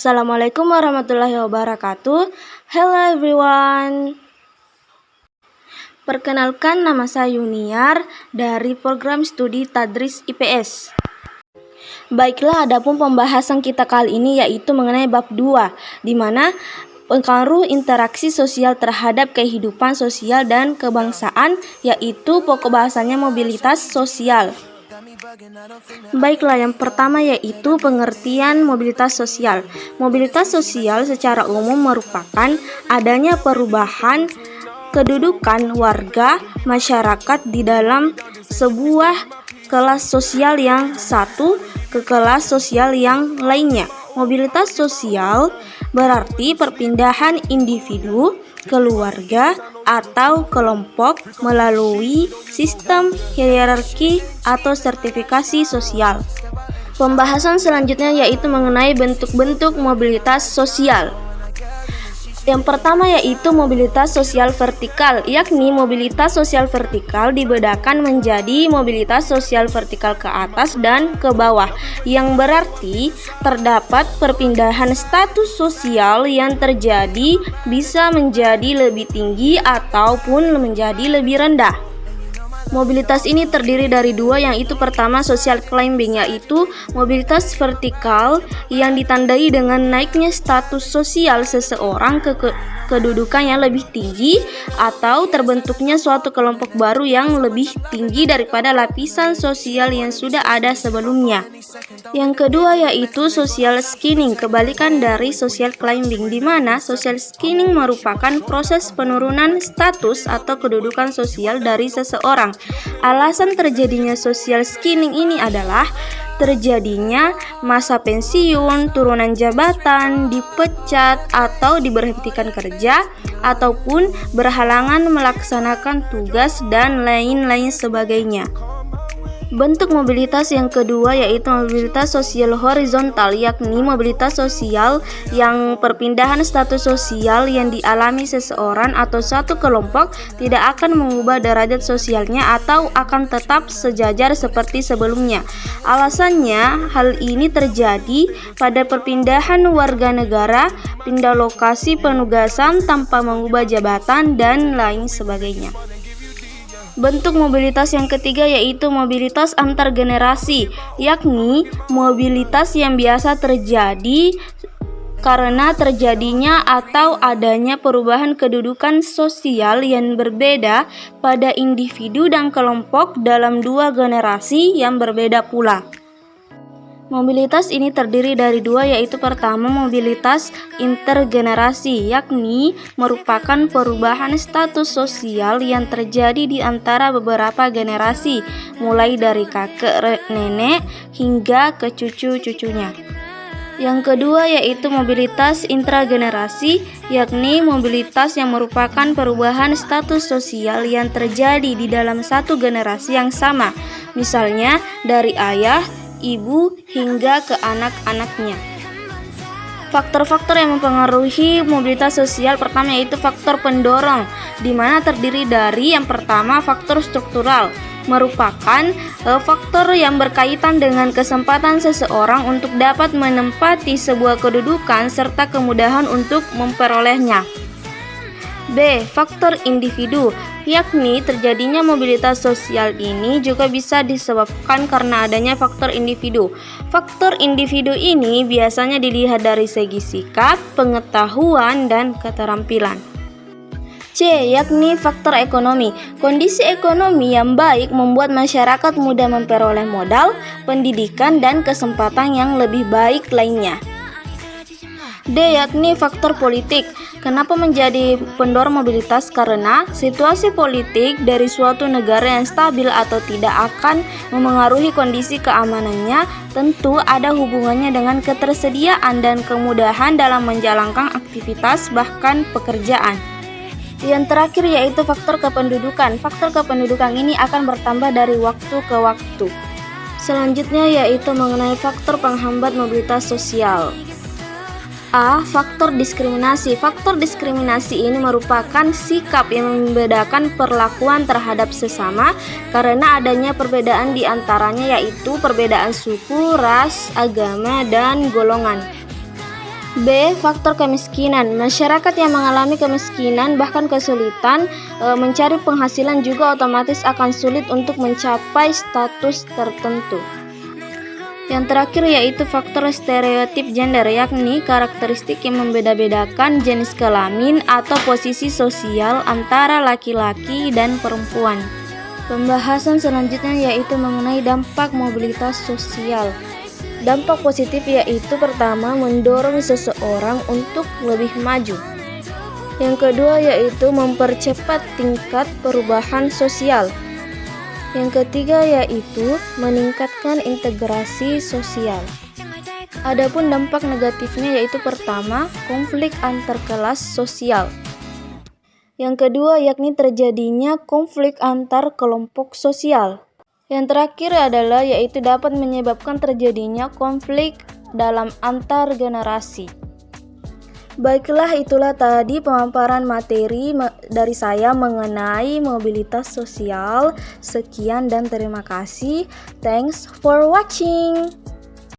Assalamualaikum warahmatullahi wabarakatuh. Hello everyone. Perkenalkan, nama saya Yuniar dari program studi Tadris IPS. Baiklah, adapun pembahasan kita kali ini yaitu mengenai bab 2, di mana pengaruh interaksi sosial terhadap kehidupan sosial dan kebangsaan, yaitu pokok bahasanya mobilitas sosial. Baiklah, yang pertama yaitu pengertian mobilitas sosial. Mobilitas sosial secara umum merupakan adanya perubahan kedudukan warga masyarakat di dalam sebuah kelas sosial yang satu ke kelas sosial yang lainnya. Mobilitas sosial berarti perpindahan individu, keluarga, atau kelompok melalui sistem hierarki atau sertifikasi sosial. Pembahasan selanjutnya yaitu mengenai bentuk-bentuk mobilitas sosial. Yang pertama yaitu mobilitas sosial vertikal, yakni mobilitas sosial vertikal dibedakan menjadi mobilitas sosial vertikal ke atas dan ke bawah, yang berarti terdapat perpindahan status sosial yang terjadi bisa menjadi lebih tinggi ataupun menjadi lebih rendah. Mobilitas ini terdiri dari dua, yaitu pertama social climbing, yaitu mobilitas vertikal yang ditandai dengan naiknya status sosial seseorang ke kedudukan yang lebih tinggi atau terbentuknya suatu kelompok baru yang lebih tinggi daripada lapisan sosial yang sudah ada sebelumnya. Yang kedua yaitu social skinning, kebalikan dari social climbing, di mana social skinning merupakan proses penurunan status atau kedudukan sosial dari seseorang. Alasan terjadinya social skinning ini adalah terjadinya masa pensiun, turunan jabatan, dipecat atau diberhentikan kerja, ataupun berhalangan melaksanakan tugas dan lain-lain sebagainya. Bentuk mobilitas yang kedua yaitu mobilitas sosial horizontal, yakni mobilitas sosial yang perpindahan status sosial yang dialami seseorang atau satu kelompok tidak akan mengubah derajat sosialnya atau akan tetap sejajar seperti sebelumnya. Alasannya, hal ini terjadi pada perpindahan warga negara, pindah lokasi penugasan tanpa mengubah jabatan, dan lain sebagainya. Bentuk mobilitas yang ketiga yaitu mobilitas antar generasi, yakni mobilitas yang biasa terjadi karena terjadinya atau adanya perubahan kedudukan sosial yang berbeda pada individu dan kelompok dalam dua generasi yang berbeda pula. Mobilitas ini terdiri dari dua, yaitu pertama mobilitas intergenerasi, yakni merupakan perubahan status sosial yang terjadi di antara beberapa generasi, mulai dari kakek nenek hingga ke cucu-cucunya. Yang kedua yaitu mobilitas intragenerasi, yakni mobilitas yang merupakan perubahan status sosial yang terjadi di dalam satu generasi yang sama, misalnya dari ayah, ibu, hingga ke anak-anaknya. Faktor-faktor yang mempengaruhi mobilitas sosial pertama yaitu faktor pendorong, di mana terdiri dari yang pertama faktor struktural, merupakan faktor yang berkaitan dengan kesempatan seseorang untuk dapat menempati sebuah kedudukan serta kemudahan untuk memperolehnya. B. Faktor individu, yakni terjadinya mobilitas sosial ini juga bisa disebabkan karena adanya faktor individu. Faktor individu ini biasanya dilihat dari segi sikap, pengetahuan, dan keterampilan. C. Yakni faktor ekonomi. Kondisi ekonomi yang baik membuat masyarakat mudah memperoleh modal, pendidikan, dan kesempatan yang lebih baik lainnya. D. Yakni faktor politik. Kenapa menjadi pendorong mobilitas? Karena situasi politik dari suatu negara yang stabil atau tidak akan memengaruhi kondisi keamanannya, tentu ada hubungannya dengan ketersediaan dan kemudahan dalam menjalankan aktivitas bahkan pekerjaan. Yang terakhir yaitu faktor kependudukan. Faktor kependudukan ini akan bertambah dari waktu ke waktu. Selanjutnya yaitu mengenai faktor penghambat mobilitas sosial. A. Faktor diskriminasi. Faktor diskriminasi ini merupakan sikap yang membedakan perlakuan terhadap sesama karena adanya perbedaan di antaranya, yaitu perbedaan suku, ras, agama, dan golongan. B. Faktor kemiskinan. Masyarakat yang mengalami kemiskinan bahkan kesulitan mencari penghasilan juga otomatis akan sulit untuk mencapai status tertentu. Yang terakhir yaitu faktor stereotip gender, yakni karakteristik yang membeda-bedakan jenis kelamin atau posisi sosial antara laki-laki dan perempuan. Pembahasan selanjutnya yaitu mengenai dampak mobilitas sosial. Dampak positif yaitu pertama, mendorong seseorang untuk lebih maju. Yang kedua yaitu mempercepat tingkat perubahan sosial. Yang ketiga yaitu meningkatkan integrasi sosial. Adapun dampak negatifnya yaitu pertama, konflik antar kelas sosial. Yang kedua yakni terjadinya konflik antar kelompok sosial. Yang terakhir adalah yaitu dapat menyebabkan terjadinya konflik dalam antar generasi. Baiklah, itulah tadi pemaparan materi dari saya mengenai mobilitas sosial. Sekian dan terima kasih. Thanks for watching.